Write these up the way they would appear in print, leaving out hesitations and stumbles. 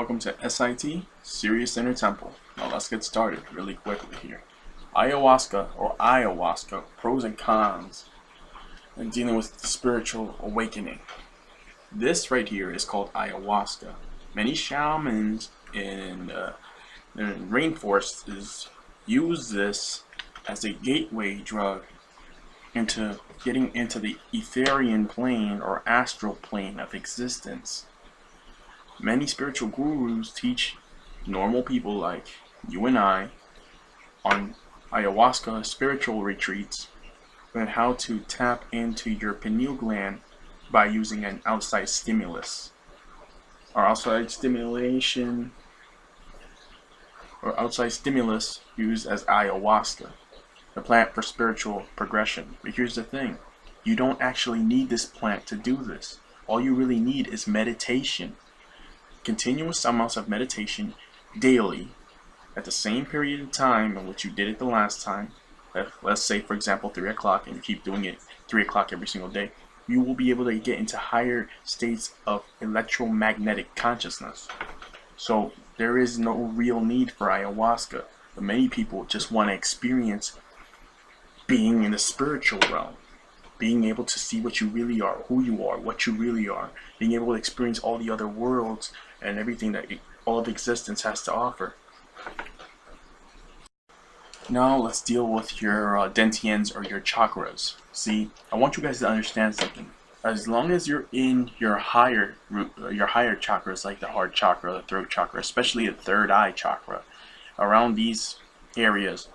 welcome to SIT, Serious Inner Temple. Now let's get started really quickly here. Ayahuasca, pros and cons, and dealing with spiritual awakening. This right here is called ayahuasca. Many shamans in rainforests use this as a gateway drug into getting into the etherian plane or astral plane of existence. Many spiritual gurus teach normal people like you and I on ayahuasca spiritual retreats on how to tap into your pineal gland by using an outside stimulus or outside stimulus used as ayahuasca, the plant for spiritual progression. But here's the thing, you don't actually need this plant to do this. All you really need is meditation. Continuous amounts of meditation daily at the same period of time in which you did it the last time. Let's say, for example, 3 o'clock, and you keep doing it 3 o'clock every single day. You will be able to get into higher states of electromagnetic consciousness. So there is no real need for ayahuasca, but many people just want to experience being in the spiritual realm, being able to see what you really are, who you are, what you really are, being able to experience all the other worlds and everything that all of existence has to offer. Now let's deal with your dantians or your chakras. See, I want you guys to understand something. As long as you're in your higher chakras, like the heart chakra, the throat chakra, especially the third eye chakra, around these areas,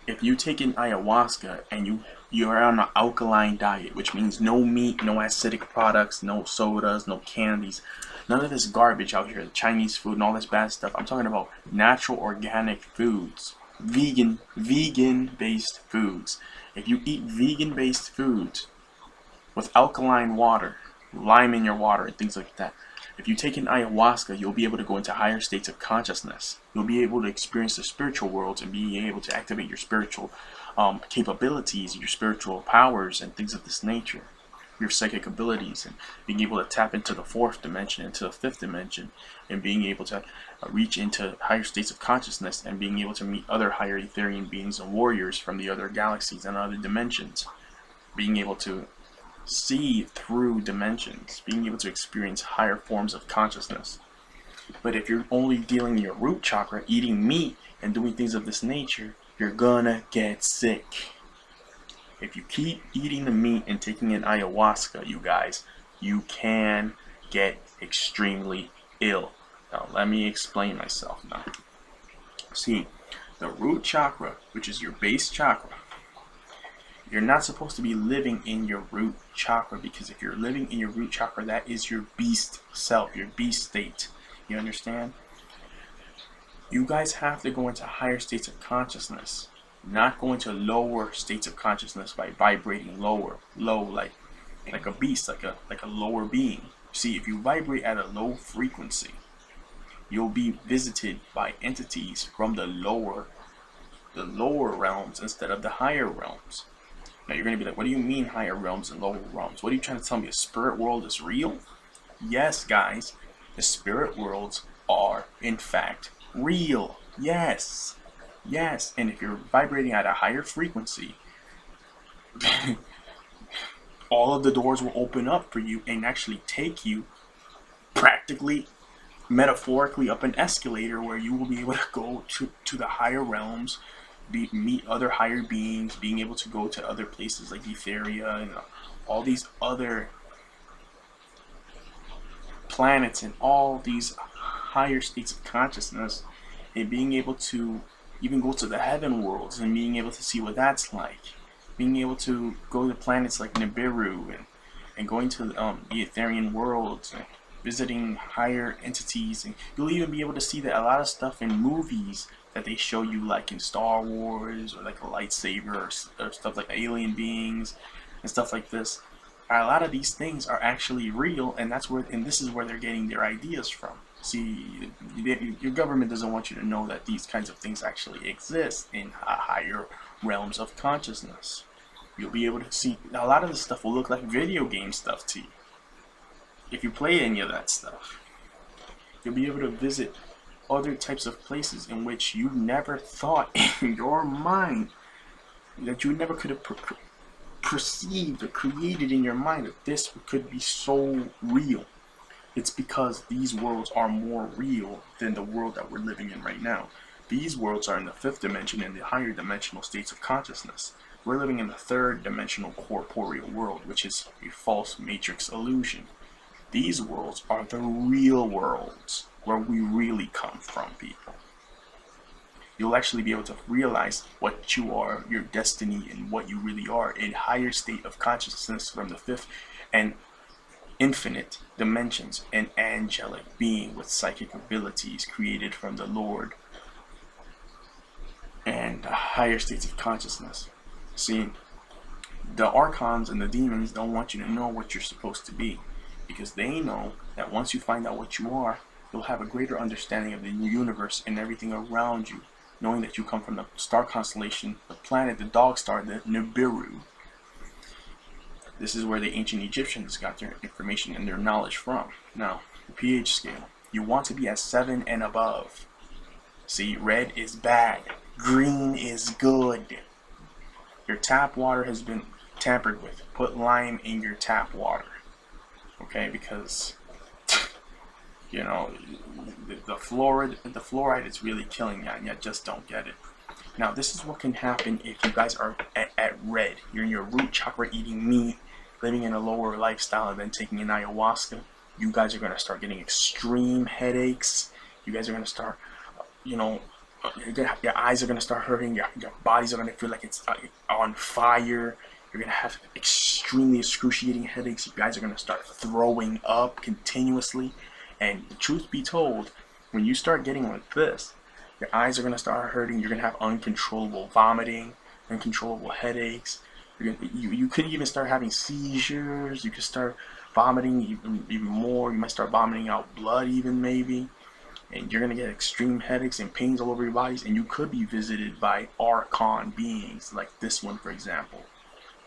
if you take in ayahuasca and you're on an alkaline diet, which means no meat, no acidic products, no sodas, no candies, none of this garbage out here, the Chinese food and all this bad stuff. I'm talking about natural organic foods, vegan-based foods. If you eat vegan-based foods with alkaline water, lime in your water and things like that, if you take in ayahuasca, you'll be able to go into higher states of consciousness. You'll be able to experience the spiritual worlds and be able to activate your spiritual capabilities, your spiritual powers and things of this nature, your psychic abilities, and being able to tap into the fourth dimension, into the fifth dimension, and being able to reach into higher states of consciousness and being able to meet other higher etherian beings and warriors from the other galaxies and other dimensions, being able to see through dimensions, being able to experience higher forms of consciousness. But if you're only dealing in your root chakra, eating meat and doing things of this nature, you're gonna get sick. If you keep eating the meat and taking in ayahuasca, you guys, you can get extremely ill. Now let me explain myself now. See, the root chakra, which is your base chakra, you're not supposed to be living in your root chakra, because if you're living in your root chakra, that is your beast self, your beast state. You understand? You guys have to go into higher states of consciousness, not go into lower states of consciousness by vibrating low, like a beast, like a lower being. See, if you vibrate at a low frequency, you'll be visited by entities from the lower realms instead of the higher realms. Now you're going to be like, what do you mean higher realms and lower realms? What are you trying to tell me? A spirit world is real? Yes, guys. The spirit worlds are, in fact, real. Yes. Yes. And if you're vibrating at a higher frequency, all of the doors will open up for you and actually take you practically, metaphorically, up an escalator where you will be able to go to the higher realms, meet other higher beings, being able to go to other places like Etheria and all these other planets and all these higher states of consciousness, and being able to even go to the heaven worlds and being able to see what that's like, being able to go to planets like Nibiru and going to the Etherian worlds and visiting higher entities. And you'll even be able to see that a lot of stuff in movies that they show you, like in Star Wars, or like a lightsaber, or stuff like alien beings and stuff like this. A lot of these things are actually real, and this is where they're getting their ideas from. See, your government doesn't want you to know that these kinds of things actually exist in higher realms of consciousness. You'll be able to see a lot of this stuff will look like video game stuff to you if you play any of that stuff. You'll be able to visit other types of places in which you never thought in your mind, that you never could have perceived or created in your mind, that this could be so real. It's because these worlds are more real than the world that we're living in right now. These worlds are in the fifth dimension, in the higher dimensional states of consciousness. We're living in the third dimensional corporeal world, which is a false matrix illusion. These worlds are the real worlds, where we really come from, people. You'll actually be able to realize what you are, your destiny, and what you really are in higher state of consciousness from the fifth and infinite dimensions, an angelic being with psychic abilities created from the Lord and higher states of consciousness. See, the archons and the demons don't want you to know what you're supposed to be, because they know that once you find out what you are, you'll have a greater understanding of the universe and everything around you, knowing that you come from the star constellation, the planet, the dog star, the Nibiru. This is where the ancient Egyptians got their information and their knowledge from. Now, the pH scale. You want to be at 7 and above. See, red is bad. Green is good. Your tap water has been tampered with. Put lime in your tap water. Okay, because you know the fluoride is really killing you, and you just don't get it. Now, this is what can happen if you guys are at red. You're in your root chakra, eating meat, living in a lower lifestyle, and then taking an ayahuasca. You guys are going to start getting extreme headaches. You guys are going to start, your eyes are going to start hurting. Your bodies are going to feel like it's on fire. You're going to have extremely excruciating headaches. You guys are going to start throwing up continuously. And the truth be told, when you start getting like this, your eyes are going to start hurting. You're going to have uncontrollable vomiting, uncontrollable headaches. You could even start having seizures. You could start vomiting even more. You might start vomiting out blood even, maybe. And you're going to get extreme headaches and pains all over your bodies. And you could be visited by archon beings, like this one, for example.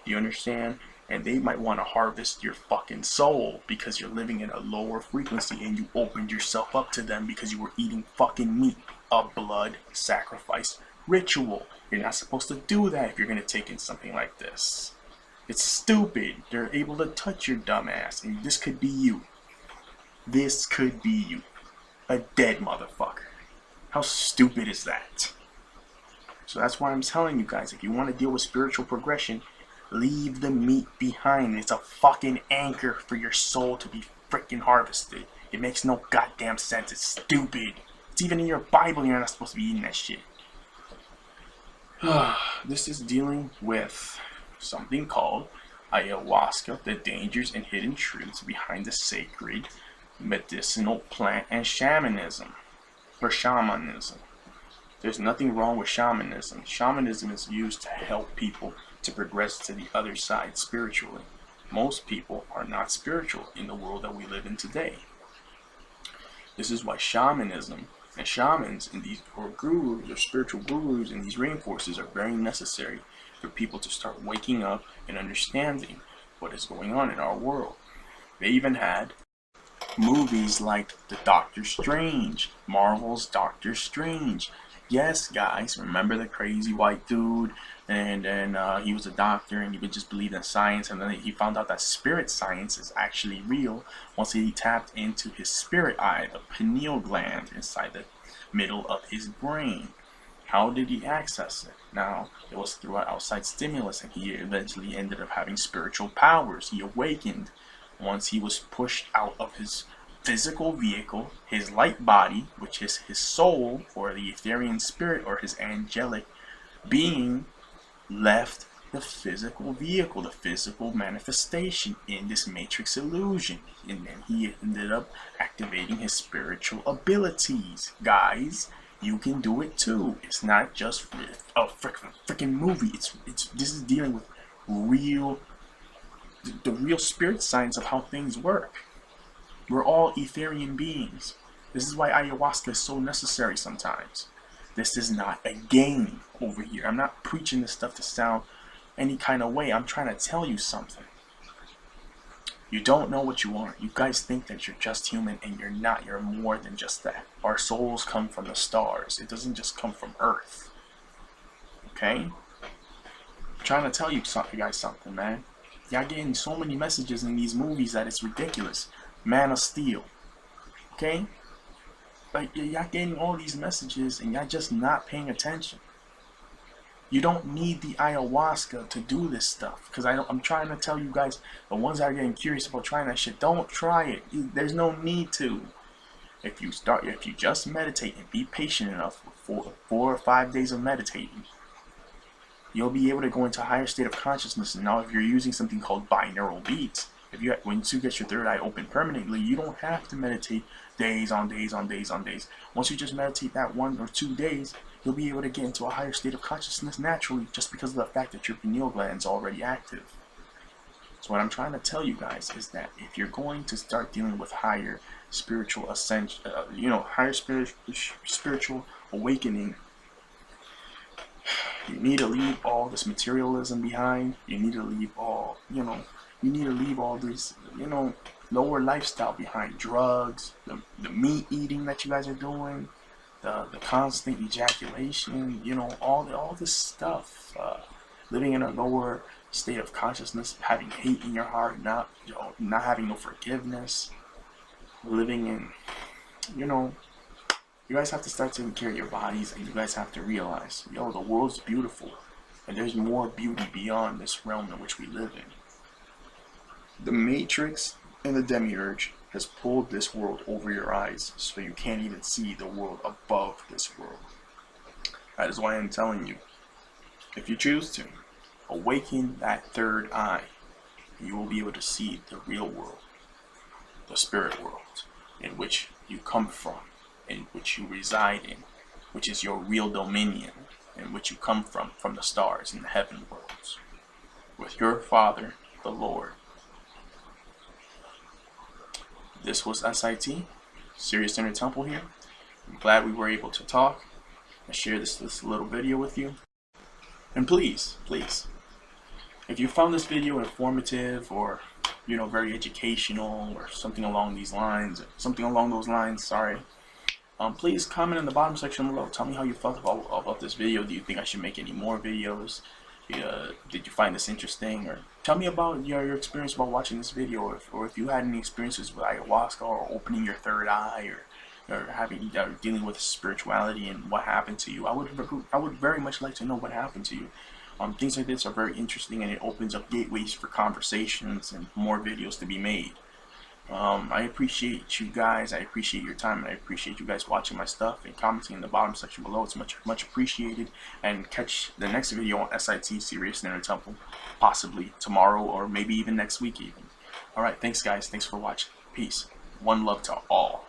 Do you understand? And they might want to harvest your fucking soul because you're living in a lower frequency and you opened yourself up to them because you were eating fucking meat. A blood sacrifice ritual. You're not supposed to do that if you're going to take in something like this. It's stupid. They're able to touch your dumb ass, and this could be you. This could be you. A dead motherfucker. How stupid is that? So that's why I'm telling you guys, if you want to deal with spiritual progression, leave the meat behind. It's a fucking anchor for your soul to be freaking harvested. It makes no goddamn sense. It's stupid. It's even in your Bible. You're not supposed to be eating that shit. This is dealing with something called ayahuasca, the dangers and hidden truths behind the sacred medicinal plant and shamanism. There's nothing wrong with shamanism. Shamanism is used to help people to progress to the other side spiritually. Most people are not spiritual in the world that we live in today. This is why shamanism and shamans and these gurus or spiritual gurus in these rainforests are very necessary for people to start waking up and understanding what is going on in our world. They even had movies like the Doctor Strange, Marvel's Doctor Strange. Yes, guys, remember the crazy white dude, and he was a doctor, and he would just believe in science, and then he found out that spirit science is actually real once he tapped into his spirit eye, the pineal gland inside the middle of his brain. How did he access it? Now, it was through an outside stimulus, and he eventually ended up having spiritual powers. He awakened once he was pushed out of his physical vehicle, his light body, which is his soul, or the Etherian spirit, or his angelic being, left the physical vehicle, the physical manifestation in this matrix illusion. And then he ended up activating his spiritual abilities. Guys, you can do it too. It's not just a freaking movie. This is dealing with the real spirit science of how things work. We're all Etherian beings. This is why ayahuasca is so necessary sometimes. This is not a game over here. I'm not preaching this stuff to sound any kind of way. I'm trying to tell you something. You don't know what you are. You guys think that you're just human, and you're not. You're more than just that. Our souls come from the stars. It doesn't just come from Earth. Okay? I'm trying to tell you guys something, man. Y'all getting so many messages in these movies that it's ridiculous. Man of Steel. Okay? Like, y'all getting all these messages and y'all just not paying attention. You don't need the ayahuasca to do this stuff. Because I'm trying to tell you guys, the ones that are getting curious about trying that shit, don't try it. There's no need to. If you just meditate and be patient enough for 4 or 5 days of meditating, you'll be able to go into a higher state of consciousness. And now if you're using something called binaural beats, once you get your third eye open permanently, you don't have to meditate days on days on days on days. Once you just meditate that 1 or 2 days, you'll be able to get into a higher state of consciousness naturally, just because of the fact that your pineal gland is already active. So what I'm trying to tell you guys is that if you're going to start dealing with higher spiritual ascension, higher spiritual awakening, you need to leave all this materialism behind. You need to leave all, you need to leave all this, lower lifestyle behind. Drugs, the meat eating that you guys are doing, the constant ejaculation, all this stuff. Living in a lower state of consciousness, having hate in your heart, not having no forgiveness, living in, you guys have to start taking care of your bodies, and you guys have to realize, the world's beautiful, and there's more beauty beyond this realm in which we live in. The Matrix and the Demiurge has pulled this world over your eyes, so you can't even see the world above this world. That is why I'm telling you, if you choose to, awaken that third eye, you will be able to see the real world, the spirit world, in which you come from, in which you reside in, which is your real dominion, in which you come from the stars in the heaven worlds, with your Father, the Lord. This was SIT, Serious Inner Temple here. I'm glad we were able to talk and share this little video with you. And please, if you found this video informative or, very educational or something along those lines, please comment in the bottom section below. Tell me how you felt about this video. Do you think I should make any more videos? Did you find this interesting? Or tell me about your experience about watching this video, or if you had any experiences with ayahuasca or opening your third eye, or dealing with spirituality and what happened to you. I would very much like to know what happened to you. Things like this are very interesting, and it opens up gateways for conversations and more videos to be made. I appreciate you guys. I appreciate your time, and I appreciate you guys watching my stuff and commenting in the bottom section below. It's much appreciated. And catch the next video on SIT, Serious Inner Temple, possibly tomorrow or maybe even next week even. Alright, thanks guys. Thanks for watching. Peace. One love to all.